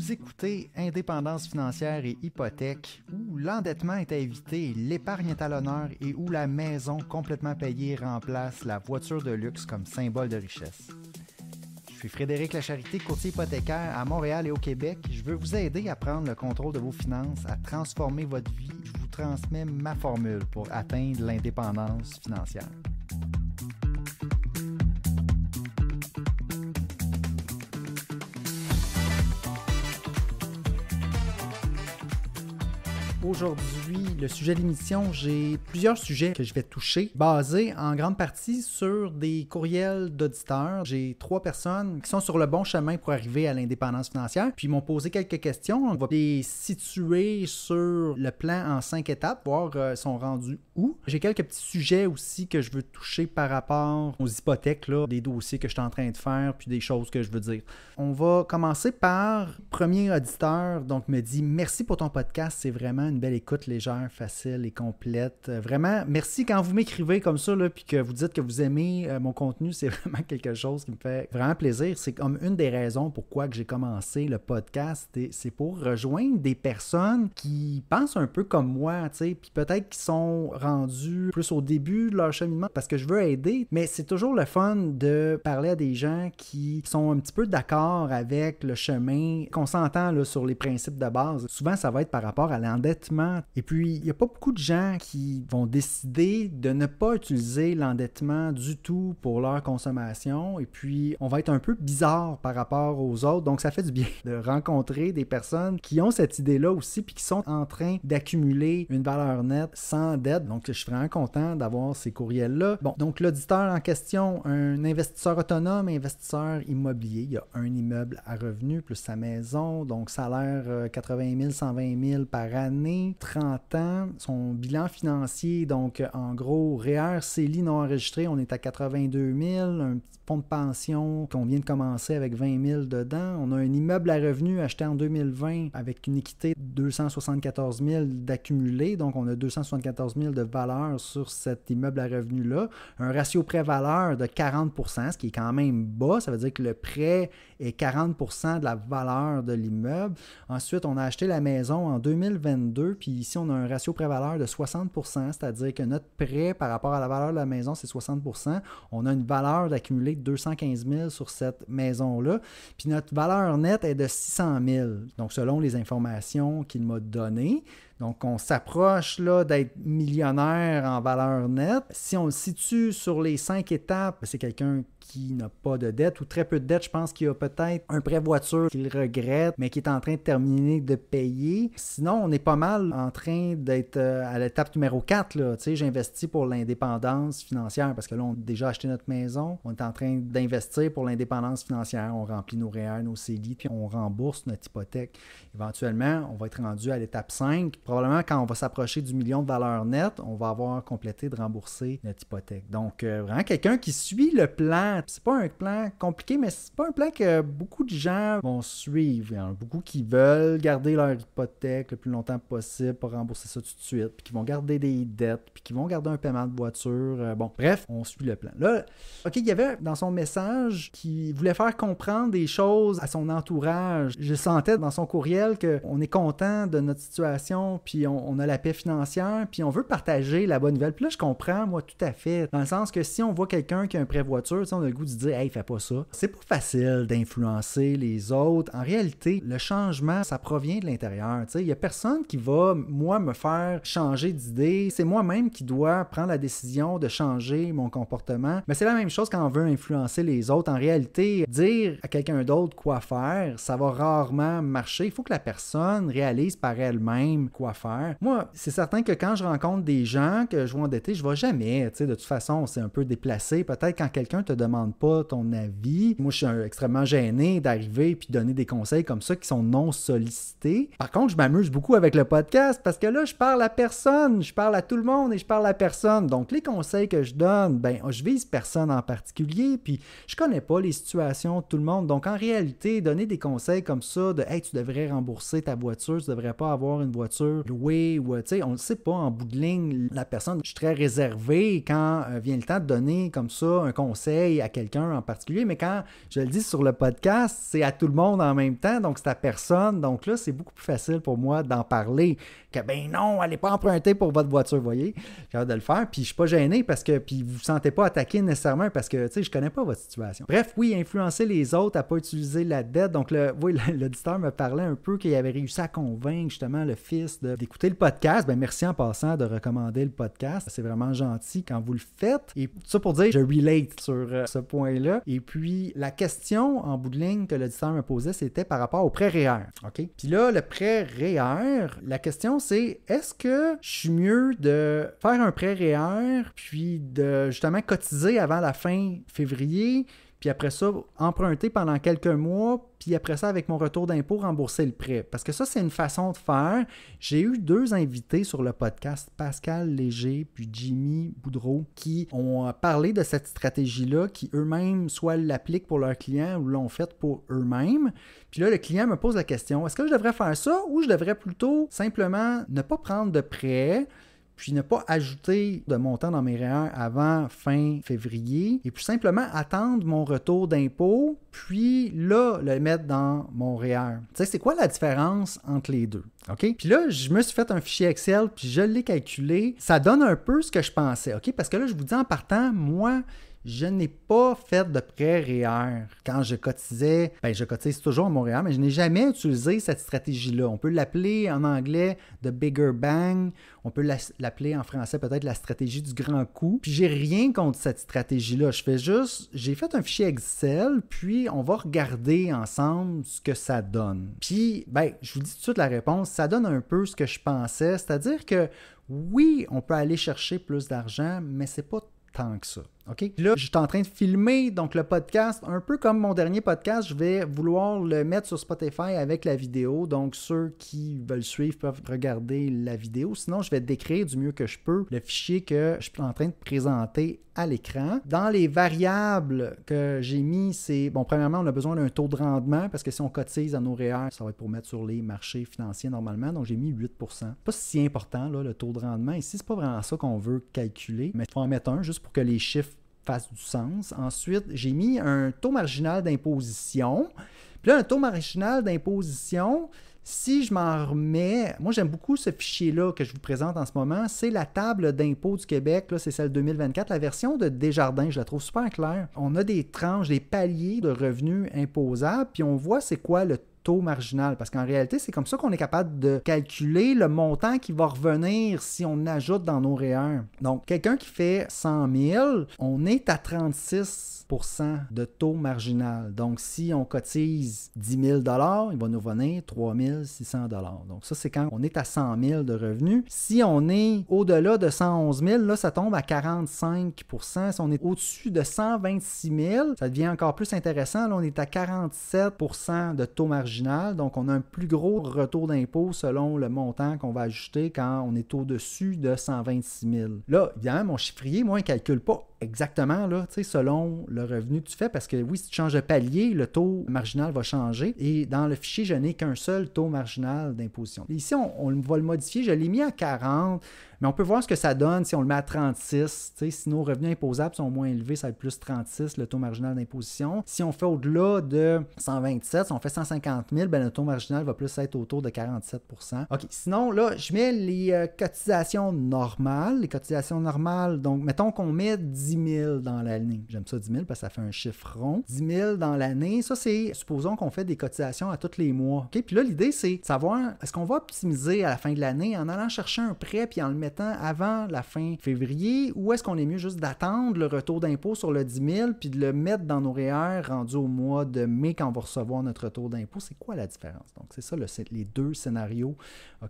Vous écoutez Indépendance financière et hypothèque, où l'endettement est à éviter, l'épargne est à l'honneur et où la maison complètement payée remplace la voiture de luxe comme symbole de richesse. Je suis Frédéric Lacharité, courtier hypothécaire à Montréal et au Québec. Je veux vous aider à prendre le contrôle de vos finances, à transformer votre vie. Je vous transmets ma formule pour atteindre l'indépendance financière. Aujourd'hui, le sujet d'émission, j'ai plusieurs sujets que je vais toucher, basés en grande partie sur des courriels d'auditeurs. J'ai 3 personnes qui sont sur le bon chemin pour arriver à l'indépendance financière, puis ils m'ont posé quelques questions. On va les situer sur le plan en 5 étapes, voir ils sont rendus où. J'ai quelques petits sujets aussi que je veux toucher par rapport aux hypothèques, là, des dossiers que je suis en train de faire, puis des choses que je veux dire. On va commencer par premier auditeur, donc me dit « Merci pour ton podcast, c'est vraiment une belle écoute légère, facile et complète. Vraiment, merci quand vous m'écrivez comme ça, là, puis que vous dites que vous aimez mon contenu, c'est vraiment quelque chose qui me fait vraiment plaisir. C'est comme une des raisons pourquoi que j'ai commencé le podcast, et c'est pour rejoindre des personnes qui pensent un peu comme moi, tu sais, puis peut-être qui sont rendus plus au début de leur cheminement parce que je veux aider, mais c'est toujours le fun de parler à des gens qui sont un petit peu d'accord avec le chemin, qu'on s'entend là, sur les principes de base. Souvent, ça va être par rapport à l'endettement. Et puis, il n'y a pas beaucoup de gens qui vont décider de ne pas utiliser l'endettement du tout pour leur consommation. Et puis, on va être un peu bizarre par rapport aux autres. Donc, ça fait du bien de rencontrer des personnes qui ont cette idée-là aussi puis qui sont en train d'accumuler une valeur nette sans dette. Donc, je suis vraiment content d'avoir ces courriels-là. Bon, donc l'auditeur en question, un investisseur autonome, investisseur immobilier. Il y a un immeuble à revenu plus sa maison. Donc, salaire 80 000, 120 000 par année. 30 ans, son bilan financier, donc en gros, REER, CELI non enregistré, on est à 82 000, un petit fonds de pension qu'on vient de commencer avec 20 000 dedans. On a un immeuble à revenu acheté en 2020 avec une équité de 274 000 d'accumulé, donc on a 274 000 de valeur sur cet immeuble à revenu-là. Un ratio prêt-valeur de 40 %, ce qui est quand même bas, ça veut dire que le prêt est 40 % de la valeur de l'immeuble. Ensuite, on a acheté la maison en 2022, puis ici, on a un ratio prêt-valeur de 60 %, c'est-à-dire que notre prêt par rapport à la valeur de la maison, c'est 60 %. On a une valeur d'accumulé de 215 000 sur cette maison-là, puis notre valeur nette est de 600 000, donc selon les informations qu'il m'a données. Donc, on s'approche là d'être millionnaire en valeur nette. Si on le situe sur les 5 étapes, c'est quelqu'un qui n'a pas de dette ou très peu de dette. Je pense qu'il y a peut-être un prêt voiture qu'il regrette, mais qui est en train de terminer de payer. Sinon, on est pas mal en train d'être à l'étape numéro 4. Là. Tu sais, j'investis pour l'indépendance financière parce que là, on a déjà acheté notre maison. On est en train d'investir pour l'indépendance financière. On remplit nos REER, nos CELI, puis on rembourse notre hypothèque. Éventuellement, on va être rendu à l'étape 5. Probablement, quand on va s'approcher du million de valeur nette, on va avoir complété de rembourser notre hypothèque. Donc, vraiment quelqu'un qui suit le plan. C'est pas un plan compliqué, mais c'est pas un plan que beaucoup de gens vont suivre. Il y en a beaucoup qui veulent garder leur hypothèque le plus longtemps possible pour rembourser ça tout de suite, puis qui vont garder des dettes, puis qui vont garder un paiement de voiture. Bon, bref, on suit le plan. Là, OK, il y avait dans son message qui voulait faire comprendre des choses à son entourage. Je sentais dans son courriel qu'on est content de notre situation, puis on a la paix financière, puis on veut partager la bonne nouvelle. Puis là, je comprends, moi, tout à fait. Dans le sens que si on voit quelqu'un qui a un prêt voiture, on a le goût de dire « Hey, fais pas ça ». C'est pas facile d'influencer les autres. En réalité, le changement, ça provient de l'intérieur. Il y a personne qui va, moi, me faire changer d'idée. C'est moi-même qui dois prendre la décision de changer mon comportement. Mais c'est la même chose quand on veut influencer les autres. En réalité, dire à quelqu'un d'autre quoi faire, ça va rarement marcher. Il faut que la personne réalise par elle-même quoi faire. Moi, c'est certain que quand je rencontre des gens que je vais endetter, je ne vais jamais. De toute façon, c'est un peu déplacé. Peut-être quand quelqu'un te demande pas ton avis. Moi, je suis extrêmement gêné d'arriver et donner des conseils comme ça qui sont non sollicités. Par contre, je m'amuse beaucoup avec le podcast parce que là, je parle à personne. Je parle à tout le monde et je parle à personne. Donc, les conseils que je donne, je vise personne en particulier puis je connais pas les situations de tout le monde. Donc, en réalité, donner des conseils comme ça de « Hey, tu devrais rembourser ta voiture, tu devrais pas avoir une voiture louée » ou, tu sais, on ne sait pas en bout de ligne. La personne, je suis très réservé quand vient le temps de donner comme ça un conseil à quelqu'un en particulier, mais quand je le dis sur le podcast, c'est à tout le monde en même temps, donc c'est à personne. Donc là, c'est beaucoup plus facile pour moi d'en parler que ben non, allez pas emprunter pour votre voiture, vous voyez. J'ai hâte de le faire, puis je suis pas gêné parce que puis vous vous sentez pas attaqué nécessairement parce que, tu sais, je connais pas votre situation. Bref, oui, influencer les autres à pas utiliser la dette. Donc, l'auditeur me parlait un peu qu'il avait réussi à convaincre justement le fils d'écouter le podcast. Ben merci en passant de recommander le podcast. C'est vraiment gentil quand vous le faites. Et tout ça pour dire, je relate sur ce point-là. Et puis, la question en bout de ligne que l'auditeur me posait, c'était par rapport au prêt REER. OK? Puis là, le prêt REER, la question c'est, est-ce que je suis mieux de faire un prêt REER puis de justement cotiser avant la fin février, puis après ça, emprunter pendant quelques mois, puis après ça, avec mon retour d'impôt, rembourser le prêt. Parce que ça, c'est une façon de faire. J'ai eu 2 invités sur le podcast, Pascal Léger puis Jimmy Boudreau, qui ont parlé de cette stratégie-là, qui eux-mêmes soit l'appliquent pour leurs clients ou l'ont faite pour eux-mêmes. Puis là, le client me pose la question, est-ce que je devrais faire ça ou je devrais plutôt simplement ne pas prendre de prêt, puis ne pas ajouter de montant dans mes REER avant fin février, et puis simplement attendre mon retour d'impôt, puis là, le mettre dans mon REER. Tu sais, c'est quoi la différence entre les deux? OK? Puis là, je me suis fait un fichier Excel, puis je l'ai calculé. Ça donne un peu ce que je pensais, OK? Parce que là, je vous dis en partant, moi, je n'ai pas fait de prêt REER. Quand je cotisais, je cotise toujours à mon REER, mais je n'ai jamais utilisé cette stratégie-là. On peut l'appeler en anglais the bigger bang. On peut l'appeler en français peut-être la stratégie du grand coup. Puis j'ai rien contre cette stratégie-là. J'ai fait un fichier Excel, puis on va regarder ensemble ce que ça donne. Puis, je vous dis tout de suite la réponse. Ça donne un peu ce que je pensais. C'est-à-dire que oui, on peut aller chercher plus d'argent, mais c'est pas tant que ça. OK? Là, je suis en train de filmer donc le podcast, un peu comme mon dernier podcast, je vais vouloir le mettre sur Spotify avec la vidéo. Donc, ceux qui veulent suivre peuvent regarder la vidéo. Sinon, je vais décrire du mieux que je peux le fichier que je suis en train de présenter à l'écran. Dans les variables que j'ai mis, c'est, premièrement, on a besoin d'un taux de rendement parce que si on cotise à nos REER, ça va être pour mettre sur les marchés financiers normalement. Donc, j'ai mis 8%. Pas si important, là, le taux de rendement. Ici, c'est pas vraiment ça qu'on veut calculer, mais il faut en mettre un juste pour que les chiffres fasse du sens. Ensuite, j'ai mis un taux marginal d'imposition. Puis là, un taux marginal d'imposition, si je m'en remets, moi j'aime beaucoup ce fichier-là que je vous présente en ce moment, c'est la table d'impôt du Québec, là, c'est celle 2024, la version de Desjardins, je la trouve super claire. On a des tranches, des paliers de revenus imposables, puis on voit c'est quoi le taux marginal, parce qu'en réalité, c'est comme ça qu'on est capable de calculer le montant qui va revenir si on ajoute dans nos REER. Donc, quelqu'un qui fait 100 000, on est à 36 de taux marginal. Donc, si on cotise 10 000 il va nous revenir 3 600 Donc, ça, c'est quand on est à 100 000 de revenus. Si on est au-delà de 111 000, là, ça tombe à 45 Si on est au-dessus de 126 000, ça devient encore plus intéressant. Là, on est à 47 de taux marginal. Donc, on a un plus gros retour d'impôt selon le montant qu'on va ajouter quand on est au-dessus de 126 000. Là, évidemment, mon chiffrier, moi, il ne calcule pas exactement là, selon le revenu que tu fais, parce que oui, si tu changes de palier, le taux marginal va changer. Et dans le fichier, je n'ai qu'un seul taux marginal d'imposition. Ici, on va le modifier. Je l'ai mis à 40, mais on peut voir ce que ça donne si on le met à 36. Si nos revenus imposables sont moins élevés, ça va être plus 36, le taux marginal d'imposition. Si on fait au-delà de 127, si on fait 150 000, le taux marginal va plus être autour de 47 OK. Sinon, là, je mets les cotisations normales. Les cotisations normales, donc, mettons qu'on met 10 000 dans l'année. J'aime ça 10 000 parce que ça fait un chiffre rond. 10 000 dans l'année, ça c'est, supposons qu'on fait des cotisations à tous les mois. OK? Puis là, l'idée c'est de savoir, est-ce qu'on va optimiser à la fin de l'année en allant chercher un prêt puis en le mettant avant la fin février, ou est-ce qu'on est mieux juste d'attendre le retour d'impôt sur le 10 000 puis de le mettre dans nos REER rendu au mois de mai quand on va recevoir notre retour d'impôt? C'est quoi la différence? Donc, c'est ça les deux scénarios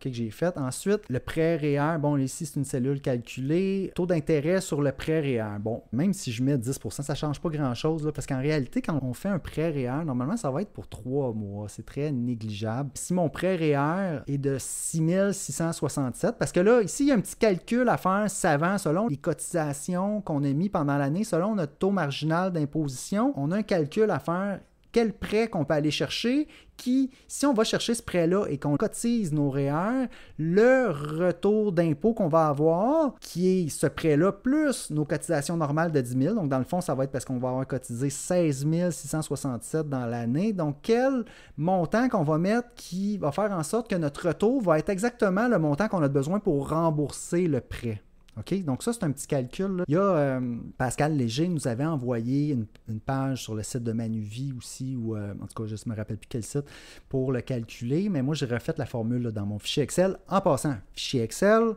que j'ai fait. Ensuite, le prêt REER, ici c'est une cellule calculée. Taux d'intérêt sur le prêt REER. Même si je mets 10 ça ne change pas grand-chose, là, parce qu'en réalité, quand on fait un prêt REER, normalement, ça va être pour 3 mois. C'est très négligeable. Si mon prêt REER est de 6 667, parce que là, ici, il y a un petit calcul à faire savant selon les cotisations qu'on a mis pendant l'année, selon notre taux marginal d'imposition. On a un calcul à faire quel prêt qu'on peut aller chercher qui, si on va chercher ce prêt-là et qu'on cotise nos REER, le retour d'impôt qu'on va avoir, qui est ce prêt-là, plus nos cotisations normales de 10 000. Donc, dans le fond, ça va être parce qu'on va avoir cotisé 16 667 dans l'année. Donc, quel montant qu'on va mettre qui va faire en sorte que notre retour va être exactement le montant qu'on a besoin pour rembourser le prêt. OK? Donc ça, c'est un petit calcul, là. Il y a Pascal Léger nous avait envoyé une page sur le site de Manuvie aussi, ou en tout cas, je ne me rappelle plus quel site, pour le calculer, mais moi, j'ai refait la formule là, dans mon fichier Excel. En passant, fichier Excel,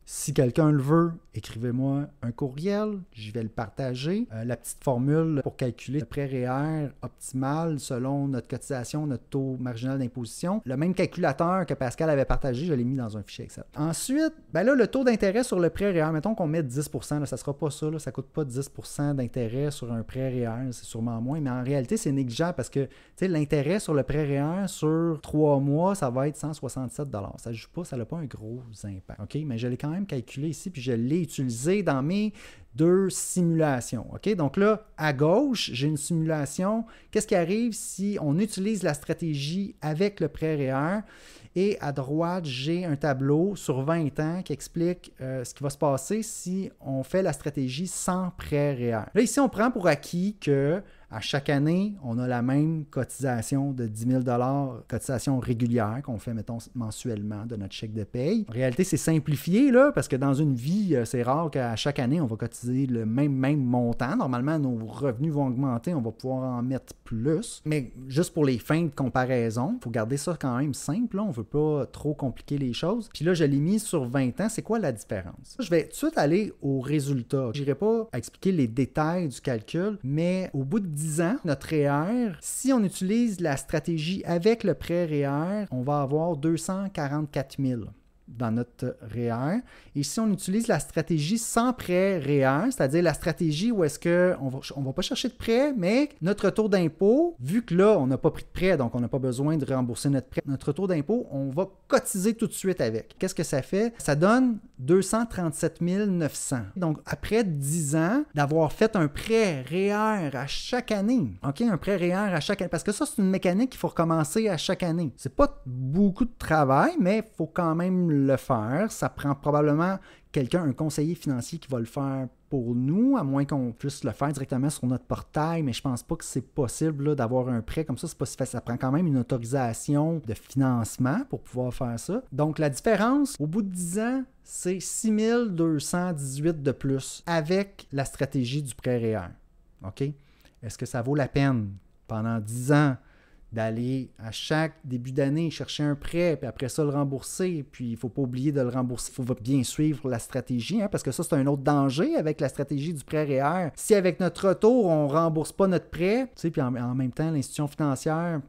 si quelqu'un le veut, écrivez-moi un courriel, je vais le partager. La petite formule pour calculer le prêt REER optimal selon notre cotisation, notre taux marginal d'imposition. Le même calculateur que Pascal avait partagé, je l'ai mis dans un fichier Excel. Ensuite, ben là, le taux d'intérêt sur le prêt REER, mettons qu'on met 10 %, là, ça ne sera pas ça, là, ça ne coûte pas 10 % d'intérêt sur un prêt REER, c'est sûrement moins, mais en réalité, c'est négligeable parce que l'intérêt sur le prêt REER sur 3 mois, ça va être 167 $. Ça ne joue pas, ça n'a pas un gros impact. OK? Mais je l'ai quand même calculé ici, puis je l'ai utilisé dans mes 2 simulations. OK? Donc là, à gauche, j'ai une simulation. Qu'est-ce qui arrive si on utilise la stratégie avec le prêt REER? Et à droite, j'ai un tableau sur 20 ans qui explique ce qui va se passer si on fait la stratégie sans prêt REER. Là, ici, on prend pour acquis que à chaque année, on a la même cotisation de 10 000 $, cotisation régulière qu'on fait, mettons, mensuellement de notre chèque de paye. En réalité, c'est simplifié, là, parce que dans une vie, c'est rare qu'à chaque année, on va cotiser le même montant. Normalement, nos revenus vont augmenter, on va pouvoir en mettre plus. Mais juste pour les fins de comparaison, il faut garder ça quand même simple, là. On ne veut pas trop compliquer les choses. Puis là, je l'ai mis sur 20 ans. C'est quoi la différence? Je vais tout de suite aller au résultat. Je n'irai pas expliquer les détails du calcul, mais au bout de 10 ans, notre REER, si on utilise la stratégie avec le prêt REER, on va avoir 244 000 dans notre REER. Et si on utilise la stratégie sans prêt REER, c'est-à-dire la stratégie où est-ce qu'on ne va pas chercher de prêt, mais notre retour d'impôt, vu que là, on n'a pas pris de prêt, donc on n'a pas besoin de rembourser notre prêt, notre retour d'impôt, on va cotiser tout de suite avec. Qu'est-ce que ça fait? Ça donne 237 900. Donc, après 10 ans d'avoir fait un prêt REER à chaque année, OK? Un prêt REER à chaque année, parce que ça, c'est une mécanique qu'il faut recommencer à chaque année. C'est pas beaucoup de travail, mais il faut quand même le faire. Ça prend probablement un conseiller financier qui va le faire pour nous, à moins qu'on puisse le faire directement sur notre portail, mais je pense pas que c'est possible là, d'avoir un prêt comme ça. C'est pas si facile. Ça prend quand même une autorisation de financement pour pouvoir faire ça. Donc, la différence, au bout de 10 ans, c'est 6 218 de plus avec la stratégie du prêt REER. OK? Est-ce que ça vaut la peine pendant 10 ans d'aller à chaque début d'année chercher un prêt, puis après ça le rembourser, puis il ne faut pas oublier de le rembourser, il faut bien suivre la stratégie, parce que ça c'est un autre danger avec la stratégie du prêt REER. Si avec notre retour, on ne rembourse pas notre prêt, puis en même temps, l'institution financière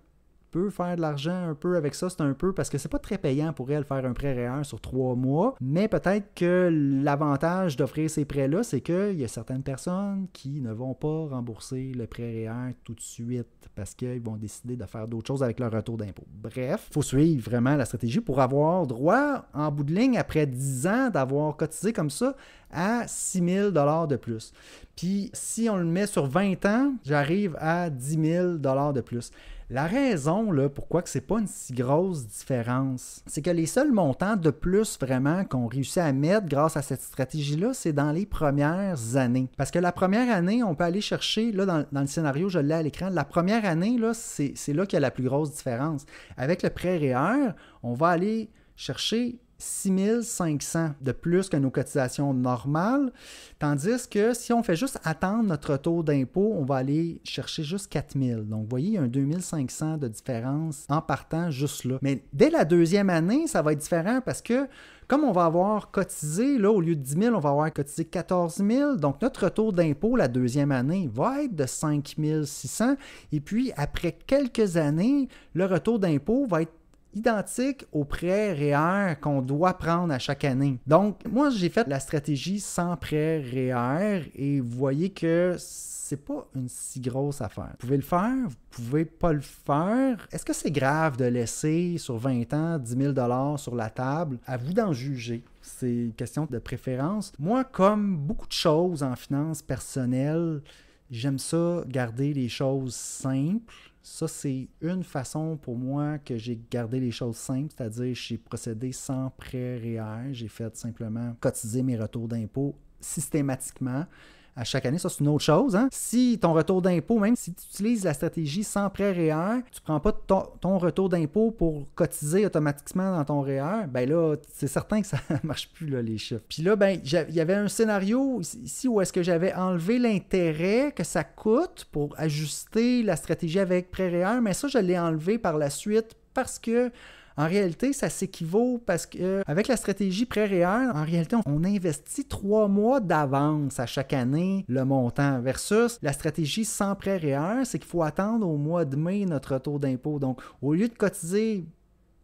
peut faire de l'argent un peu avec ça, c'est un peu parce que c'est pas très payant pour elle faire un prêt REER sur 3 mois, mais peut-être que l'avantage d'offrir ces prêts-là, c'est qu'il y a certaines personnes qui ne vont pas rembourser le prêt REER tout de suite parce qu'ils vont décider de faire d'autres choses avec leur retour d'impôt. Bref, il faut suivre vraiment la stratégie pour avoir droit, en bout de ligne, après 10 ans d'avoir cotisé comme ça, à 6 000 $ de plus. Puis, si on le met sur 20 ans, j'arrive à 10 000 $ de plus. La raison, là, pourquoi que c'est pas une si grosse différence, c'est que les seuls montants de plus vraiment qu'on réussit à mettre grâce à cette stratégie-là, c'est dans les premières années. Parce que la première année, on peut aller chercher, là, dans le scénario, je l'ai à l'écran, la première année, là, c'est là qu'il y a la plus grosse différence. Avec le prêt REER, on va aller chercher 6 500 de plus que nos cotisations normales, tandis que si on fait juste attendre notre retour d'impôt, on va aller chercher juste 4 000. Donc, vous voyez, il y a un 2 500 de différence en partant juste là. Mais dès la deuxième année, ça va être différent parce que comme on va avoir cotisé, là, au lieu de 10 000, on va avoir cotisé 14 000. Donc, notre retour d'impôt la deuxième année va être de 5 600. Et puis, après quelques années, le retour d'impôt va être identique au prêt REER qu'on doit prendre à chaque année. Donc, moi, j'ai fait la stratégie sans prêt REER et vous voyez que c'est pas une si grosse affaire. Vous pouvez le faire, vous pouvez pas le faire. Est-ce que c'est grave de laisser sur 20 ans 10 000 $ sur la table? À vous d'en juger. C'est une question de préférence. Moi, comme beaucoup de choses en finances personnelles, j'aime ça garder les choses simples. Ça, c'est une façon pour moi que j'ai gardé les choses simples, c'est-à-dire j'ai procédé sans prêt REER. J'ai fait simplement cotiser mes retours d'impôt systématiquement à chaque année. Ça, c'est une autre chose. Hein? Si ton retour d'impôt, même si tu utilises la stratégie sans prêt REER, tu ne prends pas ton retour d'impôt pour cotiser automatiquement dans ton REER, ben là, c'est certain que ça ne marche plus, là, les chiffres. Puis là, ben, il y avait un scénario ici où est-ce que j'avais enlevé l'intérêt que ça coûte pour ajuster la stratégie avec prêt REER, mais ça, je l'ai enlevé par la suite parce que en réalité, ça s'équivaut parce qu'avec la stratégie prêt REER, en réalité, on investit 3 mois d'avance à chaque année le montant versus la stratégie sans prêt REER, c'est qu'il faut attendre au mois de mai notre retour d'impôt. Donc, au lieu de cotiser,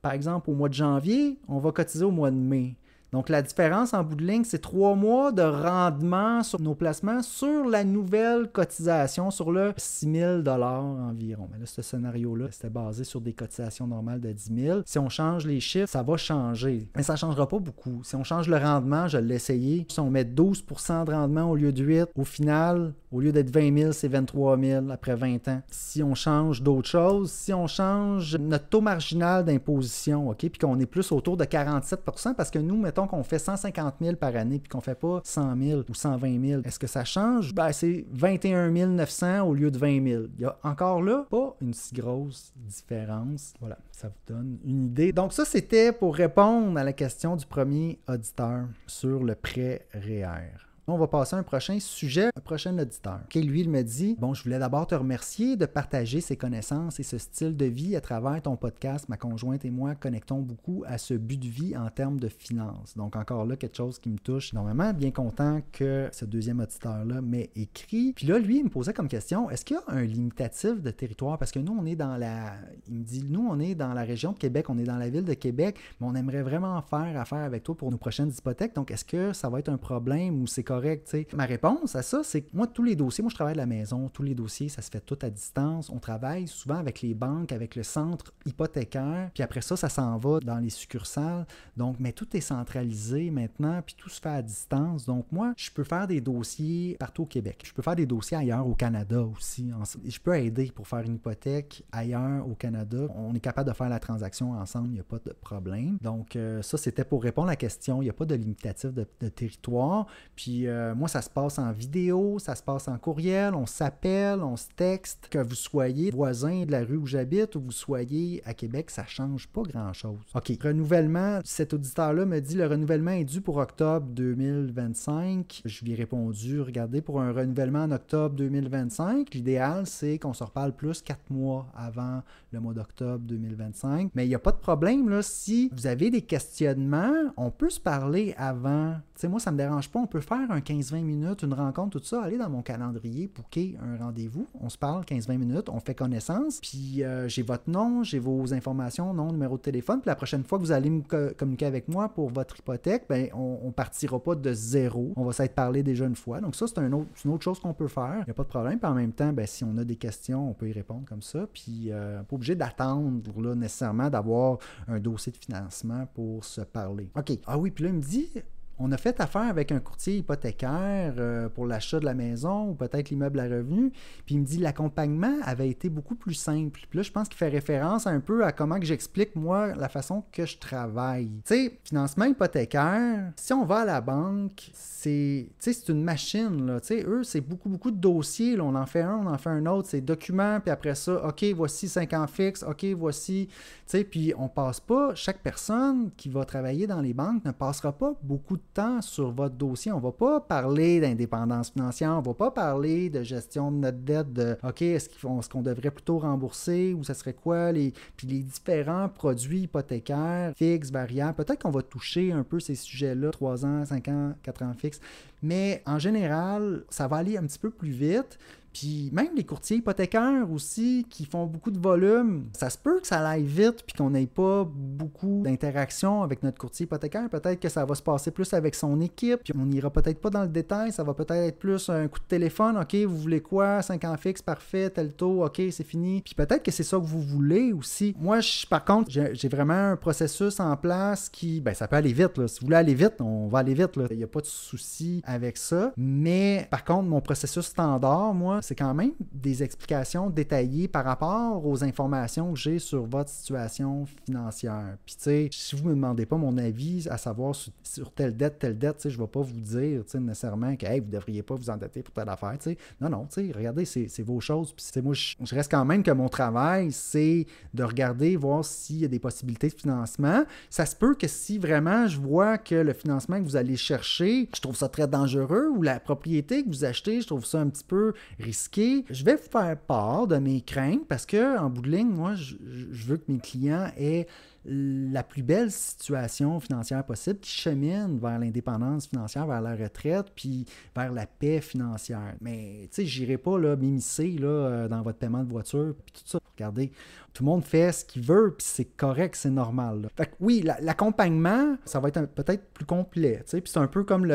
par exemple, au mois de janvier, on va cotiser au mois de mai. Donc, la différence en bout de ligne, c'est 3 mois de rendement sur nos placements sur la nouvelle cotisation, sur le 6 000 $ environ. Mais là, ce scénario-là, c'était basé sur des cotisations normales de 10 000. Si on change les chiffres, ça va changer. Mais ça ne changera pas beaucoup. Si on change le rendement, je l'ai essayé. Si on met 12 % de rendement au lieu de 8, au final, au lieu d'être 20 000, c'est 23 000 après 20 ans. Si on change d'autres choses, si on change notre taux marginal d'imposition, OK, puis qu'on est plus autour de 47 % parce que nous, mettons qu'on fait 150 000 par année puis qu'on ne fait pas 100 000 ou 120 000, est-ce que ça change? Ben, c'est 21 900 au lieu de 20 000. Il y a encore là pas une si grosse différence. Voilà, ça vous donne une idée. Donc ça, c'était pour répondre à la question du premier auditeur sur le prêt REER. On va passer à un prochain sujet, un prochain auditeur. Okay, lui, il me dit « Bon, je voulais d'abord te remercier de partager ses connaissances et ce style de vie à travers ton podcast. Ma conjointe et moi connectons beaucoup à ce but de vie en termes de finances. » Donc, encore là, quelque chose qui me touche énormément. Bien content que ce deuxième auditeur-là m'ait écrit. Puis là, lui, il me posait comme question, est-ce qu'il y a un limitatif de territoire? Parce que nous, on est dans la... Il me dit, nous, on est dans la région de Québec, on est dans la ville de Québec, mais on aimerait vraiment faire affaire avec toi pour nos prochaines hypothèques. Donc, est-ce que ça va être un problème ou c'est correct, t'sais? Ma réponse à ça, c'est que moi, tous les dossiers, moi, je travaille de la maison, tous les dossiers, ça se fait tout à distance. On travaille souvent avec les banques, avec le centre hypothécaire, puis après ça, ça s'en va dans les succursales. Donc, mais tout est centralisé maintenant, puis tout se fait à distance. Donc, moi, je peux faire des dossiers partout au Québec. Je peux faire des dossiers ailleurs au Canada aussi. Je peux aider pour faire une hypothèque ailleurs au Canada. On est capable de faire la transaction ensemble, il n'y a pas de problème. Donc, ça, c'était pour répondre à la question. Il n'y a pas de limitatif de territoire. Puis, moi, ça se passe en vidéo, ça se passe en courriel, on s'appelle, on se texte. Que vous soyez voisin de la rue où j'habite ou vous soyez à Québec, ça ne change pas grand-chose. OK. Renouvellement, cet auditeur-là me dit le renouvellement est dû pour octobre 2025. Je lui ai répondu, regardez, pour un renouvellement en octobre 2025, l'idéal, c'est qu'on se reparle plus 4 mois avant le mois d'octobre 2025. Mais il n'y a pas de problème, là. Si vous avez des questionnements, on peut se parler avant. Tu sais, moi, ça ne me dérange pas. On peut faire un 15-20 minutes, une rencontre, tout ça. Allez dans mon calendrier, booker un rendez-vous. On se parle 15-20 minutes, on fait connaissance. Puis, j'ai votre nom, j'ai vos informations, nom, numéro de téléphone. Puis la prochaine fois que vous allez me communiquer avec moi pour votre hypothèque, ben, on ne partira pas de zéro. On va s'être parlé déjà une fois. Donc ça, c'est une autre chose qu'on peut faire. Il n'y a pas de problème. Puis en même temps, ben, si on a des questions, on peut y répondre comme ça. Puis pas obligé d'attendre là, nécessairement d'avoir un dossier de financement pour se parler. OK. Ah oui, puis là, il me dit... On a fait affaire avec un courtier hypothécaire pour l'achat de la maison ou peut-être l'immeuble à revenu. Puis il me dit l'accompagnement avait été beaucoup plus simple. Puis là, je pense qu'il fait référence un peu à comment que j'explique, moi, la façon que je travaille. Tu sais, financement hypothécaire, si on va à la banque, c'est une machine, là. Tu sais, eux, c'est beaucoup de dossiers. Là. On en fait un, on en fait un autre. C'est documents, puis après ça, OK, voici 5 ans fixes, OK, voici... Tu sais, puis on passe pas... Chaque personne qui va travailler dans les banques ne passera pas beaucoup de temps sur votre dossier. On ne va pas parler d'indépendance financière, on ne va pas parler de gestion de notre dette, de OK, est-ce qu'on devrait plutôt rembourser ou ça serait quoi, puis les différents produits hypothécaires, fixes, variables. Peut-être qu'on va toucher un peu ces sujets-là, 3 ans, 5 ans, 4 ans fixes, mais en général, ça va aller un petit peu plus vite. Puis même les courtiers hypothécaires aussi qui font beaucoup de volume, ça se peut que ça aille vite puis qu'on n'ait pas beaucoup d'interaction avec notre courtier hypothécaire. Peut-être que ça va se passer plus avec son équipe, puis on n'ira peut-être pas dans le détail, ça va peut-être être plus un coup de téléphone. OK, vous voulez quoi? 5 ans fixe, parfait, tel taux, OK, c'est fini. Puis peut-être que c'est ça que vous voulez aussi. Moi, par contre, j'ai vraiment un processus en place qui, ben ça peut aller vite, là. Si vous voulez aller vite, on va aller vite, là. Il n'y a pas de souci avec ça. Mais par contre, mon processus standard, moi, c'est quand même des explications détaillées par rapport aux informations que j'ai sur votre situation financière. Puis, tu sais, si vous ne me demandez pas mon avis à savoir sur telle dette, tu sais, je ne vais pas vous dire, tu sais, nécessairement que, hey, vous ne devriez pas vous endetter pour telle affaire, tu sais. Non, tu sais, regardez, c'est vos choses. Puis, moi, je reste quand même que mon travail, c'est de regarder, voir s'il y a des possibilités de financement. Ça se peut que si vraiment je vois que le financement que vous allez chercher, je trouve ça très dangereux, ou la propriété que vous achetez, je trouve ça un petit peu risqué, je vais vous faire part de mes craintes parce que, en bout de ligne, moi, je veux que mes clients aient la plus belle situation financière possible, qui chemine vers l'indépendance financière, vers la retraite, puis vers la paix financière. Mais, tu sais, j'irai pas là, m'immiscer là, dans votre paiement de voiture, puis tout ça. Regardez, tout le monde fait ce qu'il veut, puis c'est correct, c'est normal. Là. Fait que oui, l'accompagnement, ça va être peut-être plus complet, tu sais, puis c'est un peu comme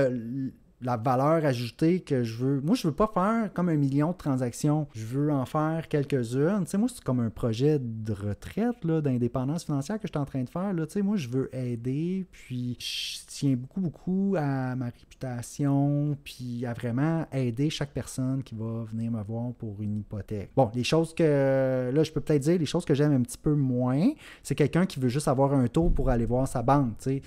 la valeur ajoutée que je veux. Moi, je veux pas faire comme 1 million de transactions. Je veux en faire quelques-unes. Tu sais, moi, c'est comme un projet de retraite, là, d'indépendance financière que je suis en train de faire. Là. Tu sais, moi, je veux aider, puis je tiens beaucoup à ma réputation, puis à vraiment aider chaque personne qui va venir me voir pour une hypothèque. Bon, les choses que, là, je peux peut-être dire, les choses que j'aime un petit peu moins, c'est quelqu'un qui veut juste avoir un taux pour aller voir sa banque, tu sais.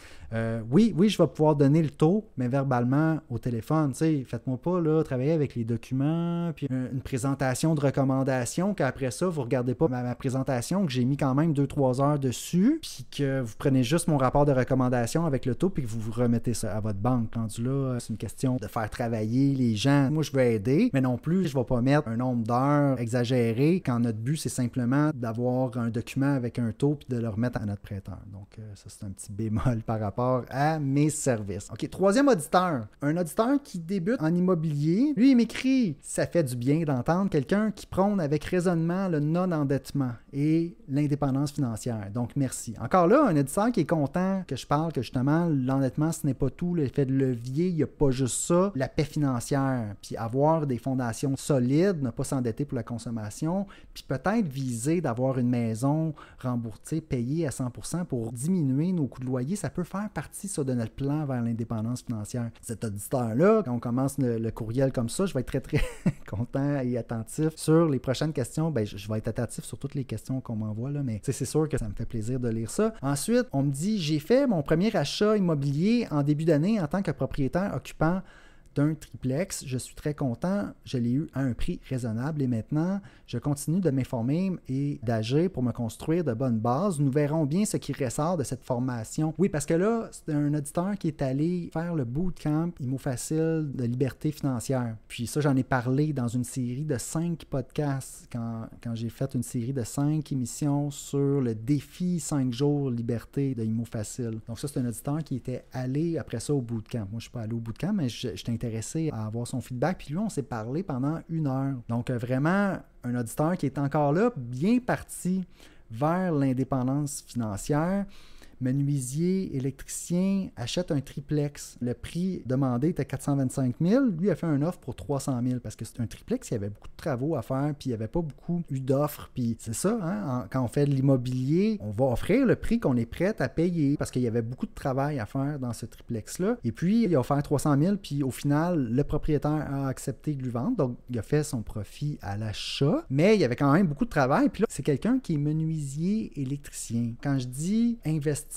Oui, je vais pouvoir donner le taux, mais verbalement, au téléphone, tu sais, faites-moi pas là, travailler avec les documents, puis une présentation de recommandation, qu'après ça, vous regardez pas ma présentation, que j'ai mis quand même 2-3 heures dessus, puis que vous prenez juste mon rapport de recommandation avec le taux, puis que vous remettez ça à votre banque. Rendu là, c'est une question de faire travailler les gens. Moi, je veux aider, mais non plus, je vais pas mettre un nombre d'heures exagéré quand notre but, c'est simplement d'avoir un document avec un taux, puis de le remettre à notre prêteur. Donc, ça, c'est un petit bémol par rapport à mes services. OK, troisième auditeur. Un auditeur qui débute en immobilier, lui, il m'écrit « Ça fait du bien d'entendre quelqu'un qui prône avec raisonnement le non-endettement et l'indépendance financière. Donc, merci. » Encore là, un auditeur qui est content que je parle que justement, l'endettement, ce n'est pas tout. L'effet de levier, il n'y a pas juste ça. La paix financière, puis avoir des fondations solides, ne pas s'endetter pour la consommation, puis peut-être viser d'avoir une maison remboursée, payée à 100% pour diminuer nos coûts de loyer. Ça peut faire partie, ça, de notre plan vers l'indépendance financière. Cet auditeur-là, quand on commence le courriel comme ça, je vais être très, très content et attentif sur les prochaines questions. Ben, je vais être attentif sur toutes les questions qu'on m'envoie, là, mais c'est sûr que ça me fait plaisir de lire ça. Ensuite, on me dit, j'ai fait mon premier achat immobilier en début d'année en tant que propriétaire occupant d'un triplex. Je suis très content. Je l'ai eu à un prix raisonnable et maintenant, je continue de m'informer et d'agir pour me construire de bonnes bases. Nous verrons bien ce qui ressort de cette formation. Oui, parce que là, c'est un auditeur qui est allé faire le bootcamp IMOFacil de liberté financière. Puis ça, j'en ai parlé dans une série de 5 podcasts quand j'ai fait une série de 5 émissions sur le défi 5 jours liberté de IMOFacil. Donc ça, c'est un auditeur qui était allé après ça au bootcamp. Moi, je ne suis pas allé au bootcamp, mais j'étais intéressé à avoir son feedback. Puis lui, on s'est parlé pendant 1 heure. Donc vraiment, un auditeur qui est encore là, bien parti vers l'indépendance financière. Menuisier, électricien, achète un triplex. Le prix demandé était 425 000. Lui a fait une offre pour 300 000 parce que c'est un triplex, il y avait beaucoup de travaux à faire, puis il n'y avait pas beaucoup eu d'offres. Puis c'est ça, hein? Quand on fait de l'immobilier, on va offrir le prix qu'on est prêt à payer parce qu'il y avait beaucoup de travail à faire dans ce triplex-là. Et puis, il a offert 300 000, puis au final, le propriétaire a accepté de lui vendre. Donc, il a fait son profit à l'achat. Mais il y avait quand même beaucoup de travail. Puis là, c'est quelqu'un qui est menuisier électricien. Quand je dis investir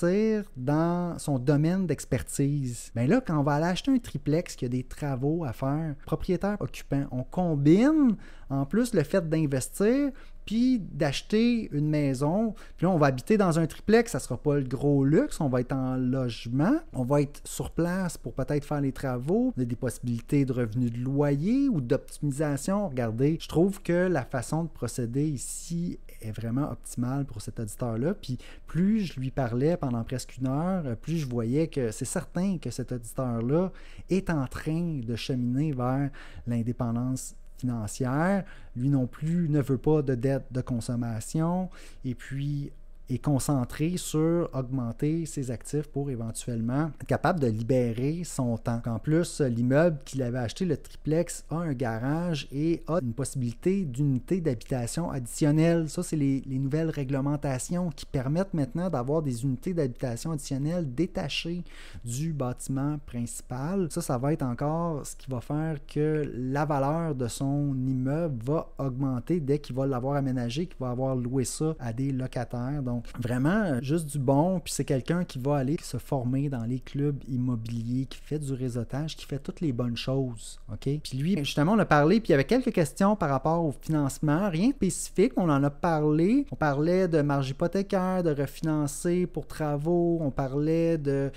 dans son domaine d'expertise, bien là, quand on va aller acheter un triplex qui a des travaux à faire, propriétaire occupant, on combine en plus le fait d'investir puis d'acheter une maison. Puis là, on va habiter dans un triplex, ça ne sera pas le gros luxe, on va être en logement, on va être sur place pour peut-être faire les travaux, on a des possibilités de revenus de loyer ou d'optimisation. Regardez, je trouve que la façon de procéder ici est vraiment optimale pour cet auditeur-là. Puis plus je lui parlais pendant presque 1 heure, plus je voyais que c'est certain que cet auditeur-là est en train de cheminer vers l'indépendance financière. Lui non plus ne veut pas de dette de consommation. Et puis, est concentré sur augmenter ses actifs pour éventuellement être capable de libérer son temps. En plus, l'immeuble qu'il avait acheté, le triplex, a un garage et a une possibilité d'unité d'habitation additionnelle. Ça, c'est les nouvelles réglementations qui permettent maintenant d'avoir des unités d'habitation additionnelles détachées du bâtiment principal. Ça va être encore ce qui va faire que la valeur de son immeuble va augmenter dès qu'il va l'avoir aménagé, qu'il va avoir loué ça à des locataires. Donc, vraiment, juste du bon. Puis c'est quelqu'un qui va aller se former dans les clubs immobiliers, qui fait du réseautage, qui fait toutes les bonnes choses. OK? Puis lui, justement, on a parlé, puis il y avait quelques questions par rapport au financement. Rien de spécifique, on en a parlé. On parlait de marge hypothécaire, de refinancer pour travaux. On parlait de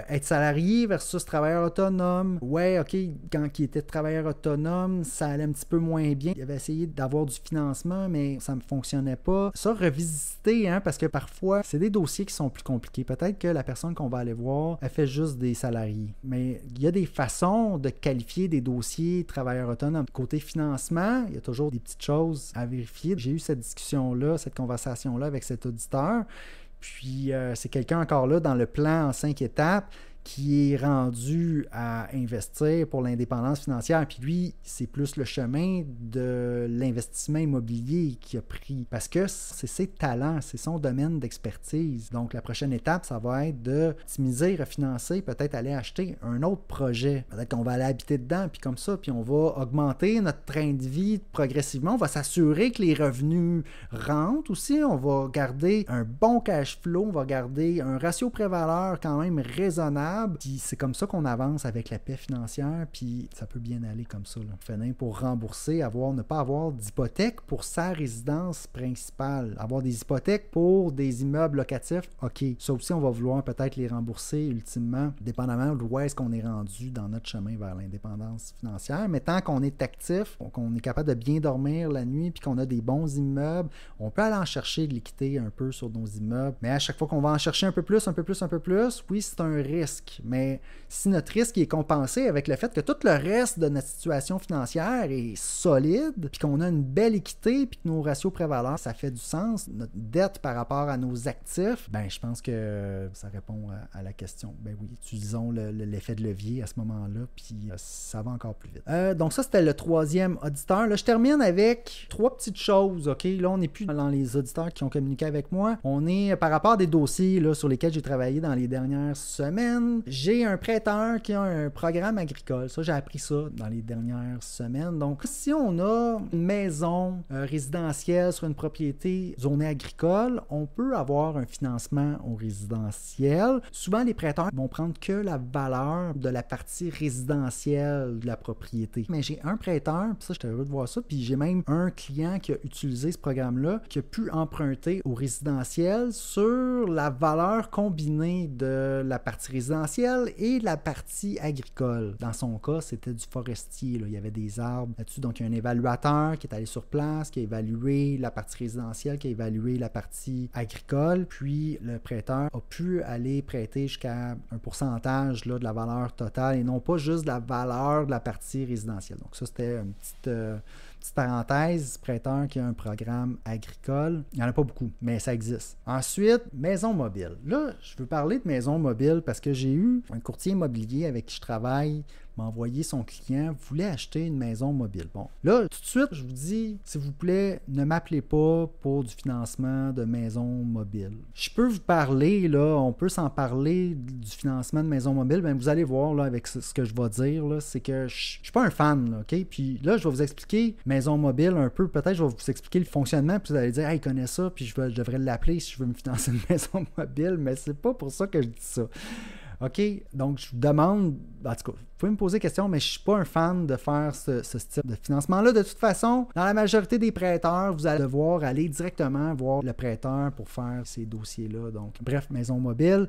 être salarié versus travailleur autonome. Ouais, OK, quand il était travailleur autonome, ça allait un petit peu moins bien. Il avait essayé d'avoir du financement, mais ça ne fonctionnait pas. Ça, revisiter, hein, parce que parfois, c'est des dossiers qui sont plus compliqués. Peut-être que la personne qu'on va aller voir, elle fait juste des salariés. Mais il y a des façons de qualifier des dossiers travailleurs autonomes. Côté financement, il y a toujours des petites choses à vérifier. J'ai eu cette discussion-là, cette conversation-là avec cet auditeur. Puis, c'est quelqu'un encore là dans le plan en 5 étapes qui est rendu à investir pour l'indépendance financière. Puis lui, c'est plus le chemin de l'investissement immobilier qu'il a pris. Parce que c'est ses talents, c'est son domaine d'expertise. Donc, la prochaine étape, ça va être d'optimiser, refinancer, peut-être aller acheter un autre projet. Peut-être qu'on va aller habiter dedans, puis comme ça, puis on va augmenter notre train de vie progressivement. On va s'assurer que les revenus rentrent aussi. On va garder un bon cash flow, on va garder un ratio prix-valeur quand même raisonnable. Puis c'est comme ça qu'on avance avec la paix financière, puis ça peut bien aller comme ça. Finir pour rembourser, ne pas avoir d'hypothèque pour sa résidence principale. Avoir des hypothèques pour des immeubles locatifs, OK. Ça aussi, on va vouloir peut-être les rembourser ultimement, dépendamment d'où est-ce qu'on est rendu dans notre chemin vers l'indépendance financière. Mais tant qu'on est actif, qu'on est capable de bien dormir la nuit, puis qu'on a des bons immeubles, on peut aller en chercher de l'équité un peu sur nos immeubles. Mais à chaque fois qu'on va en chercher un peu plus, oui, c'est un risque. Mais si notre risque est compensé avec le fait que tout le reste de notre situation financière est solide, puis qu'on a une belle équité, puis que nos ratios prix-valeur, ça fait du sens, notre dette par rapport à nos actifs, ben je pense que ça répond à la question. Ben oui, utilisons l'effet de levier à ce moment-là, puis ça va encore plus vite. Donc ça, c'était le 3e auditeur. Là, je termine avec 3 petites choses, OK? Là, on n'est plus dans les auditeurs qui ont communiqué avec moi. On est par rapport à des dossiers là, sur lesquels j'ai travaillé dans les dernières semaines. J'ai un prêteur qui a un programme agricole. Ça, j'ai appris ça dans les dernières semaines. Donc, si on a une maison résidentielle sur une propriété zonée agricole, on peut avoir un financement au résidentiel. Souvent, les prêteurs vont prendre que la valeur de la partie résidentielle de la propriété. Mais j'ai un prêteur, puis ça, j'étais heureux de voir ça, puis j'ai même un client qui a utilisé ce programme-là, qui a pu emprunter au résidentiel sur la valeur combinée de la partie résidentielle et la partie agricole. Dans son cas, c'était du forestier. Là. Il y avait des arbres là-dessus. Donc, il y a un évaluateur qui est allé sur place, qui a évalué la partie résidentielle, qui a évalué la partie agricole. Puis, le prêteur a pu aller prêter jusqu'à un pourcentage là, de la valeur totale et non pas juste de la valeur de la partie résidentielle. Donc, ça, c'était une petite parenthèse, prêteur qui a un programme agricole. Il n'y en a pas beaucoup, mais ça existe. Ensuite, maison mobile. Là, je veux parler de maison mobile parce que j'ai eu un courtier immobilier avec qui je travaille m'a envoyé son client, voulait acheter une maison mobile. Bon, là, tout de suite, je vous dis, s'il vous plaît, ne m'appelez pas pour du financement de maison mobile. Je peux vous parler, là, on peut s'en parler du financement de maison mobile, bien, vous allez voir, là, avec ce que je vais dire, là, c'est que je suis pas un fan, là, OK? Puis là, je vais vous expliquer maison mobile un peu, peut-être je vais vous expliquer le fonctionnement, puis vous allez dire, hey, il connaît ça, puis je devrais l'appeler si je veux me financer une maison mobile, mais c'est pas pour ça que je dis ça. OK? Donc, je vous demande, en tout cas, vous pouvez me poser des questions, mais je ne suis pas un fan de faire ce style de financement-là. De toute façon, dans la majorité des prêteurs, vous allez devoir aller directement voir le prêteur pour faire ces dossiers-là. Donc, bref, maison mobile,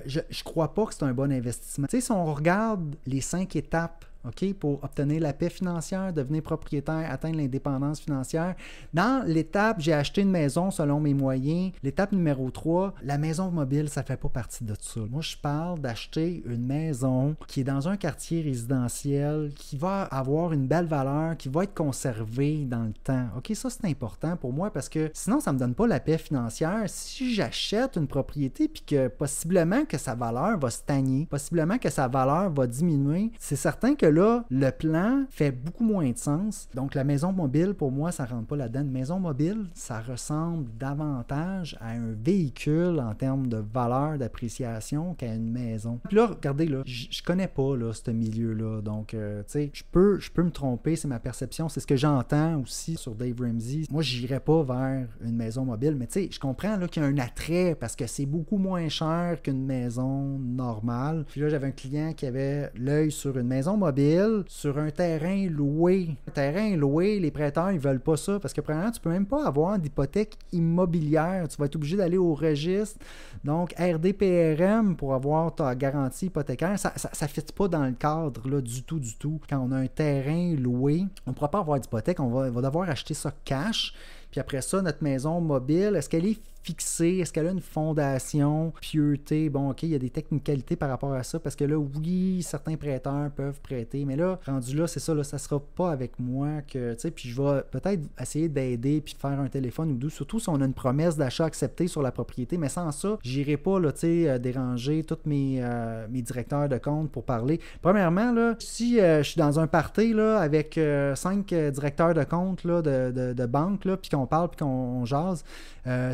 je ne crois pas que c'est un bon investissement. Tu sais, si on regarde les 5 étapes OK, pour obtenir la paix financière, devenir propriétaire, atteindre l'indépendance financière. Dans l'étape, j'ai acheté une maison selon mes moyens. L'étape numéro 3, la maison mobile, ça ne fait pas partie de ça. Moi, je parle d'acheter une maison qui est dans un quartier résidentiel, qui va avoir une belle valeur, qui va être conservée dans le temps. OK, ça, c'est important pour moi parce que sinon, ça ne me donne pas la paix financière. Si j'achète une propriété puis que possiblement que sa valeur va stagner, possiblement que sa valeur va diminuer, c'est certain que là, le plan fait beaucoup moins de sens. Donc, la maison mobile, pour moi, ça ne rentre pas là-dedans. Une maison mobile, ça ressemble davantage à un véhicule en termes de valeur d'appréciation qu'à une maison. Puis là, regardez, là, je connais pas là, ce milieu-là. Donc, tu sais, je peux me tromper, c'est ma perception. C'est ce que j'entends aussi sur Dave Ramsey. Moi, j'irais pas vers une maison mobile, mais tu sais, je comprends là, qu'il y a un attrait parce que c'est beaucoup moins cher qu'une maison normale. Puis là, j'avais un client qui avait l'œil sur une maison mobile, sur un terrain loué. Un terrain loué, les prêteurs, ils veulent pas ça parce que premièrement, tu peux même pas avoir d'hypothèque immobilière. Tu vas être obligé d'aller au registre. Donc, RDPRM pour avoir ta garantie hypothécaire, ça ne fit pas dans le cadre là, du tout. Quand on a un terrain loué, on ne pourra pas avoir d'hypothèque, on va devoir acheter ça cash. Puis après ça, notre maison mobile, est-ce qu'elle est fixée? Est-ce qu'elle a une fondation, pieuté? Bon, OK, il y a des technicalités par rapport à ça, parce que là, oui, certains prêteurs peuvent prêter, mais là, rendu là, c'est ça, là, ça sera pas avec moi que, tu sais, puis je vais peut-être essayer d'aider puis de faire un téléphone ou deux, surtout si on a une promesse d'achat acceptée sur la propriété, mais sans ça, j'irai pas, là, tu sais, déranger tous mes directeurs de compte pour parler. Premièrement, là, si je suis dans un party, là, avec 5 directeurs de compte, là, de banque, là, puis qu'on parle, puis qu'on jase,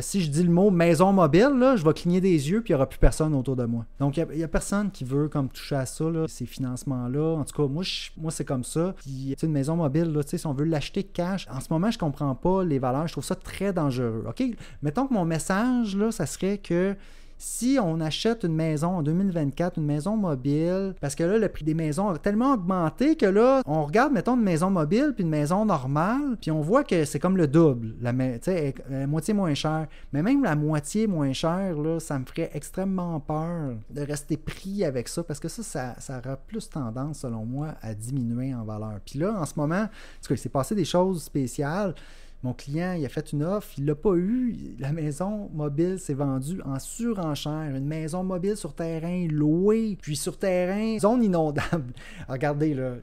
si je dis le mot maison mobile, là, je vais cligner des yeux puis il n'y aura plus personne autour de moi. Donc, il n'y a personne qui veut comme toucher à ça, là, ces financements-là. En tout cas, moi c'est comme ça. Puis, une maison mobile, là, si on veut l'acheter cash, en ce moment, je comprends pas les valeurs. Je trouve ça très dangereux. OK? Mettons que mon message, là, ça serait que si on achète une maison en 2024, une maison mobile, parce que là, le prix des maisons a tellement augmenté que là, on regarde, mettons, une maison mobile puis une maison normale, puis on voit que c'est comme le double, la moitié moins cher. Mais même la moitié moins chère, là, ça me ferait extrêmement peur de rester pris avec ça, parce que ça aura plus tendance, selon moi, à diminuer en valeur. Puis là, en ce moment, parce qu'il s'est passé des choses spéciales. Mon client, il a fait une offre, il ne l'a pas eu. La maison mobile s'est vendue en surenchère. Une maison mobile sur terrain loué, puis sur terrain, zone inondable. Regardez, là,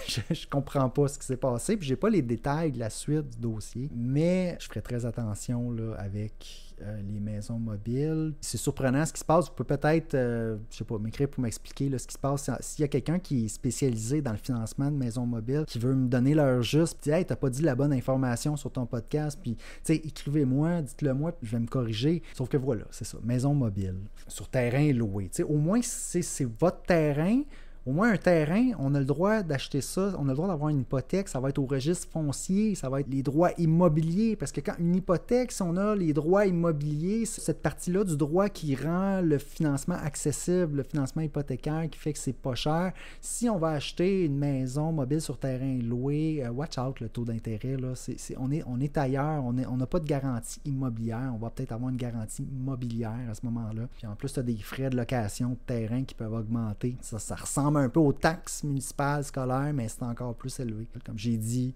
je ne comprends pas ce qui s'est passé, puis je n'ai pas les détails de la suite du dossier, mais je ferai très attention là, avec les maisons mobiles. C'est surprenant ce qui se passe. Vous pouvez peut-être, je sais pas, m'écrire pour m'expliquer là, ce qui se passe. S'il y a quelqu'un qui est spécialisé dans le financement de maisons mobiles, qui veut me donner l'heure juste, puis hey, t'as pas dit la bonne information sur ton podcast, puis tu sais, écrivez-moi, dites-le moi, puis je vais me corriger. Sauf que voilà, c'est ça, maison mobile, sur terrain loué. Tu sais, au moins, c'est votre terrain. Au moins, un terrain, on a le droit d'acheter ça, on a le droit d'avoir une hypothèque, ça va être au registre foncier, ça va être les droits immobiliers, parce que quand une hypothèque, si on a les droits immobiliers, c'est cette partie-là du droit qui rend le financement accessible, le financement hypothécaire qui fait que c'est pas cher. Si on va acheter une maison mobile sur terrain loué, watch out le taux d'intérêt, là, on est ailleurs, on n'a pas de garantie immobilière, on va peut-être avoir une garantie immobilière à ce moment-là. Puis en plus, tu as des frais de location de terrain qui peuvent augmenter. Ça ressemble un peu aux taxes municipales scolaires, mais c'est encore plus élevé. Comme j'ai dit,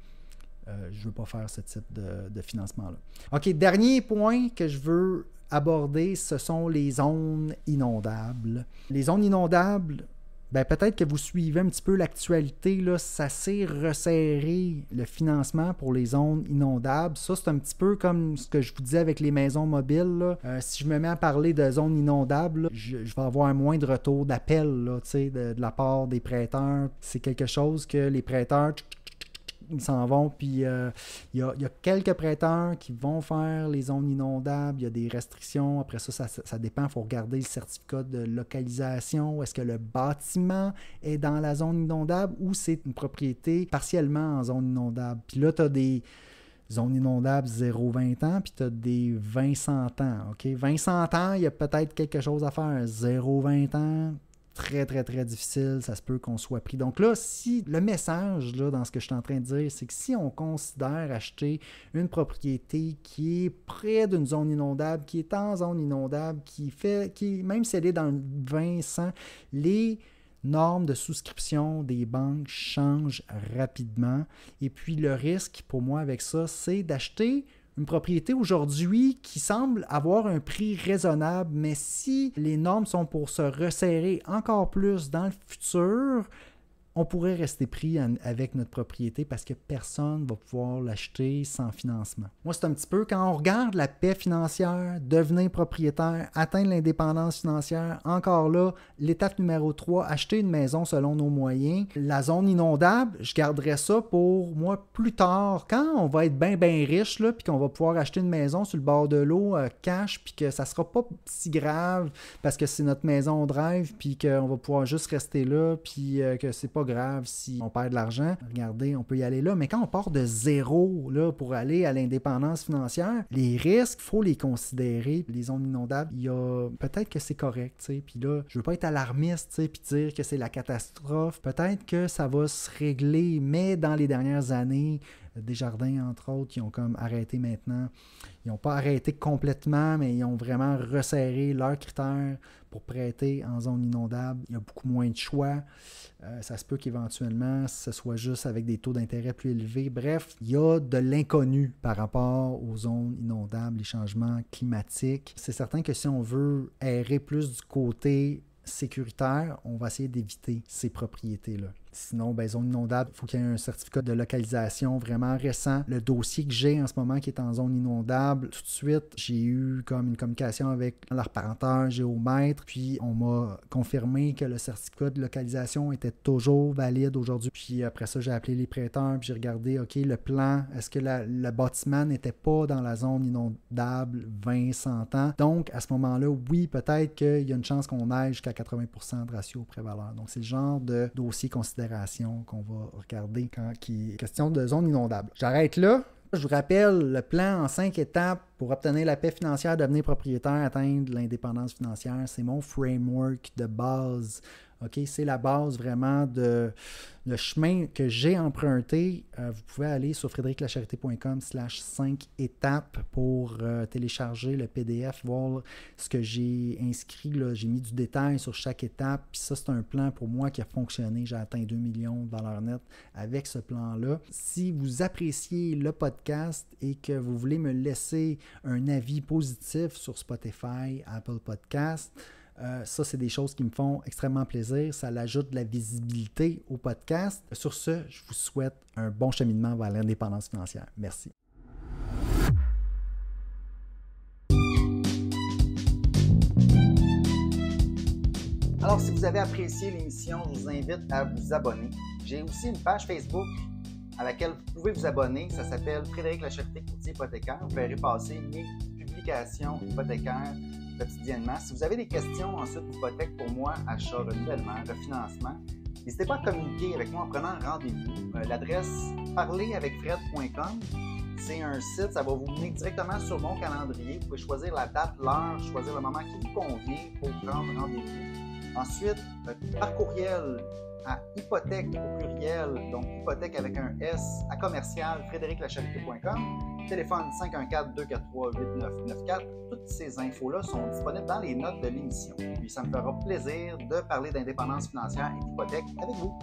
je ne veux pas faire ce type de financement-là. OK, dernier point que je veux aborder, ce sont les zones inondables. Les zones inondables, ben peut-être que vous suivez un petit peu l'actualité, là, ça s'est resserré le financement pour les zones inondables. Ça, c'est un petit peu comme ce que je vous disais avec les maisons mobiles. Là. Si je me mets à parler de zones inondables, là, je vais avoir moins de retour d'appel de la part des prêteurs. C'est quelque chose que les prêteurs... ils s'en vont, puis il y a quelques prêteurs qui vont faire les zones inondables, il y a des restrictions, après ça dépend, il faut regarder le certificat de localisation, est-ce que le bâtiment est dans la zone inondable ou c'est une propriété partiellement en zone inondable. Puis là, tu as des zones inondables 0-20 ans, puis tu as des 20-100 ans, OK? 20-100 ans, il y a peut-être quelque chose à faire. 0-20 ans, très, très, très difficile, ça se peut qu'on soit pris. Donc là, si le message là, dans ce que je suis en train de dire, c'est que si on considère acheter une propriété qui est près d'une zone inondable, qui est en zone inondable, même si elle est dans le 20-100, les normes de souscription des banques changent rapidement. Et puis le risque pour moi avec ça, c'est d'acheter une propriété aujourd'hui qui semble avoir un prix raisonnable, mais si les normes sont pour se resserrer encore plus dans le futur, on pourrait rester pris avec notre propriété parce que personne ne va pouvoir l'acheter sans financement. Moi, c'est un petit peu quand on regarde la paix financière, devenir propriétaire, atteindre l'indépendance financière, encore là, l'étape numéro 3, acheter une maison selon nos moyens. La zone inondable, je garderais ça pour moi plus tard, quand on va être bien riche, là, puis qu'on va pouvoir acheter une maison sur le bord de l'eau, cash, puis que ça ne sera pas si grave parce que c'est notre maison drive, puis qu'on va pouvoir juste rester là, puis que c'est pas grave si on perd de l'argent. Regardez, on peut y aller là. Mais quand on part de zéro là, pour aller à l'indépendance financière, les risques, il faut les considérer. Les zones inondables, il y a peut-être que c'est correct. T'sais. Puis là, je veux pas être alarmiste puis dire que c'est la catastrophe. Peut-être que ça va se régler, mais dans les dernières années, Desjardins, entre autres, ils ont comme arrêté maintenant. Ils n'ont pas arrêté complètement, mais ils ont vraiment resserré leurs critères pour prêter en zone inondable. Il y a beaucoup moins de choix. Ça se peut qu'éventuellement, ce soit juste avec des taux d'intérêt plus élevés. Bref, il y a de l'inconnu par rapport aux zones inondables, les changements climatiques. C'est certain que si on veut errer plus du côté sécuritaire, on va essayer d'éviter ces propriétés-là. Sinon, zone inondable, il faut qu'il y ait un certificat de localisation vraiment récent. Le dossier que j'ai en ce moment qui est en zone inondable, tout de suite, j'ai eu comme une communication avec l'arpenteur, géomètre, puis on m'a confirmé que le certificat de localisation était toujours valide aujourd'hui. Puis après ça, j'ai appelé les prêteurs, puis j'ai regardé, OK, le plan, est-ce que le bâtiment n'était pas dans la zone inondable 20-100 ans? Donc, à ce moment-là, oui, peut-être qu'il y a une chance qu'on aille jusqu'à 80% de ratio pré-valeur. Donc, c'est le genre de dossier considéré qu'on va regarder quand il est question de zone inondable. J'arrête là. Je vous rappelle le plan en 5 étapes pour obtenir la paix financière, devenir propriétaire, atteindre l'indépendance financière. C'est mon framework de base. Okay? C'est la base vraiment de le chemin que j'ai emprunté. Vous pouvez aller sur frédériclacharité.com/5 étapes pour télécharger le PDF, voir ce que j'ai inscrit. Là. J'ai mis du détail sur chaque étape. Puis ça, c'est un plan pour moi qui a fonctionné. J'ai atteint 2 millions de valeur nette avec ce plan-là. Si vous appréciez le podcast et que vous voulez me laisser un avis positif sur Spotify, Apple Podcasts, ça, c'est des choses qui me font extrêmement plaisir. Ça ajoute de la visibilité au podcast. Sur ce, je vous souhaite un bon cheminement vers l'indépendance financière. Merci. Alors, si vous avez apprécié l'émission, je vous invite à vous abonner. J'ai aussi une page Facebook à laquelle vous pouvez vous abonner. Ça s'appelle Frédéric Lacharité Courtier Hypothécaire. Vous verrez passer mes publications hypothécaires quotidiennement. Si vous avez des questions ensuite d'hypothèque pour moi, achat, renouvellement, refinancement, n'hésitez pas à communiquer avec moi en prenant rendez-vous. L'adresse parleravecfred.com, c'est un site, ça va vous mener directement sur mon calendrier. Vous pouvez choisir la date, l'heure, choisir le moment qui vous convient pour prendre rendez-vous. Ensuite, par courriel à hypothèque au pluriel, donc hypothèque avec un S, à commercial frédériclacharité.com. Téléphone 514-243-8994. Toutes ces infos-là sont disponibles dans les notes de l'émission. Puis ça me fera plaisir de parler d'indépendance financière et d'hypothèque avec vous.